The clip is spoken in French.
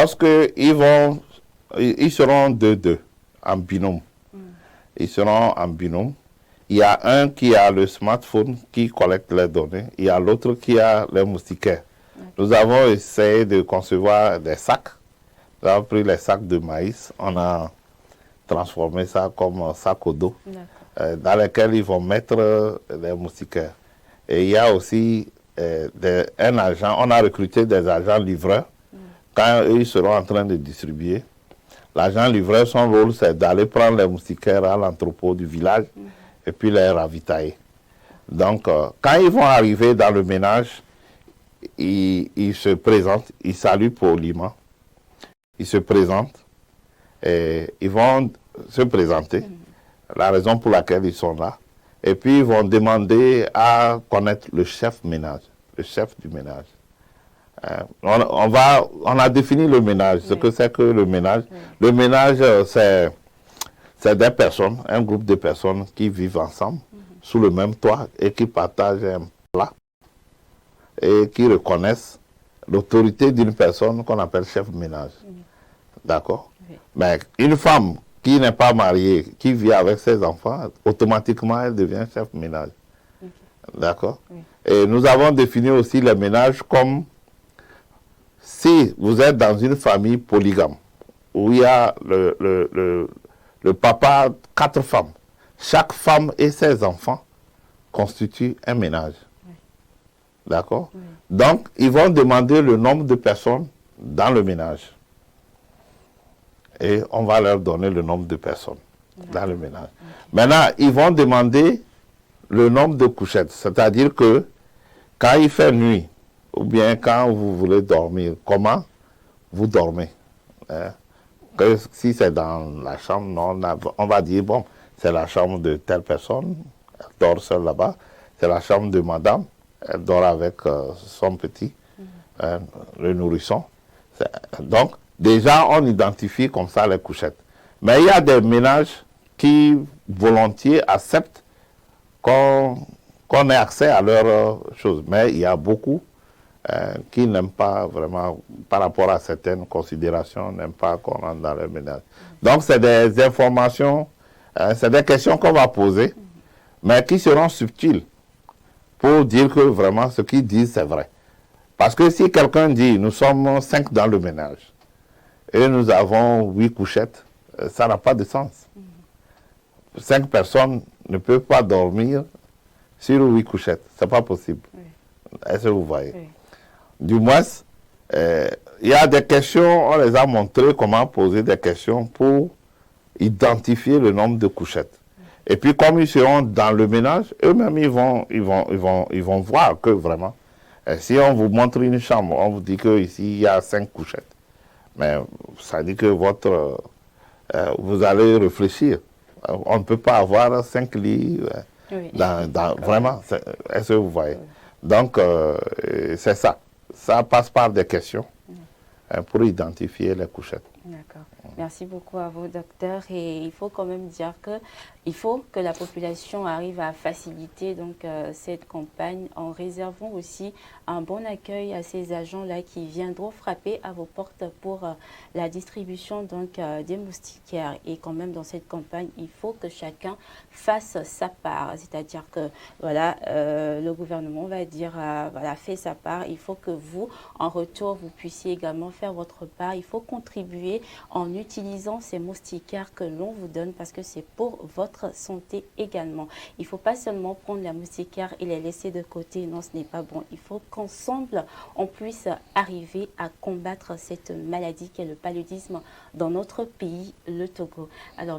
lorsque ils seront deux, en binôme. Ils seront en binôme. Il y a un qui a le smartphone qui collecte les données. Il y a l'autre qui a les moustiquaires. Nous avons essayé de concevoir des sacs. Nous avons pris les sacs de maïs. On a transformé ça comme un sac au dos dans lesquels ils vont mettre les moustiquaires. Et il y a aussi un agent. On a recruté des agents livreurs. Quand eux, ils seront en train de distribuer, l'agent livreur, son rôle, c'est d'aller prendre les moustiquaires à l'entrepôt du village et puis les ravitailler. Donc, quand ils vont arriver dans le ménage, ils se présentent, ils saluent poliment, ils se présentent et ils vont se présenter, la raison pour laquelle ils sont là, et puis ils vont demander à connaître le chef ménage, le chef du ménage. On a défini le ménage, ce que c'est que le ménage. Le ménage, c'est des personnes, un groupe de personnes qui vivent ensemble sous le même toit et qui partagent un plat et qui reconnaissent l'autorité d'une personne qu'on appelle chef de ménage. D'accord? Mais une femme qui n'est pas mariée, qui vit avec ses enfants, automatiquement elle devient chef de ménage. D'accord? Et nous avons défini aussi les ménages comme si vous êtes dans une famille polygame, où il y a le papa, 4 femmes, chaque femme et ses enfants constituent un ménage. D'accord? Donc, ils vont demander le nombre de personnes dans le ménage. Et on va leur donner le nombre de personnes dans le ménage. Maintenant, ils vont demander le nombre de couchettes. C'est-à-dire que quand il fait nuit, ou bien quand vous voulez dormir, comment vous dormez. Que si c'est dans la chambre, non, on va dire, bon, c'est la chambre de telle personne, elle dort seule là-bas. C'est la chambre de madame, elle dort avec son petit, le nourrisson. Donc, déjà, on identifie comme ça les couchettes. Mais il y a des ménages qui volontiers acceptent qu'on ait accès à leurs choses. Mais il y a beaucoup qui n'aiment pas vraiment, par rapport à certaines considérations, n'aiment pas qu'on rentre dans le ménage. Donc, c'est des informations, c'est des questions qu'on va poser, mais qui seront subtiles pour dire que vraiment ce qu'ils disent, c'est vrai. Parce que si quelqu'un dit, nous sommes 5 dans le ménage, et nous avons 8 couchettes, ça n'a pas de sens. 5 personnes ne peuvent pas dormir sur 8 couchettes. Ce n'est pas possible. Est-ce que vous voyez? Du moins, il y a des questions, on les a montré comment poser des questions pour identifier le nombre de couchettes. Et puis, comme ils seront dans le ménage, eux-mêmes, ils vont voir que vraiment, si on vous montre une chambre, on vous dit qu'ici, il y a 5 couchettes. Mais ça dit que vous allez réfléchir. On ne peut pas avoir 5 lits. Vraiment, est-ce que vous voyez? Donc, c'est ça. Ça passe par des questions pour identifier les couchettes. D'accord. Merci beaucoup à vous, docteur. Et il faut quand même dire que il faut que la population arrive à faciliter donc cette campagne en réservant aussi un bon accueil à ces agents-là qui viendront frapper à vos portes pour la distribution donc des moustiquaires. Et quand même dans cette campagne, il faut que chacun fasse sa part. C'est-à-dire que voilà, le gouvernement va dire voilà, fait sa part. Il faut que vous, en retour, vous puissiez également faire votre part. Il faut contribuer en utilisant ces moustiquaires que l'on vous donne parce que c'est pour votre santé également. Il ne faut pas seulement prendre la moustiquaire et les laisser de côté. Non, ce n'est pas bon. Il faut qu'ensemble, on puisse arriver à combattre cette maladie qu'est le paludisme dans notre pays, le Togo. Alors,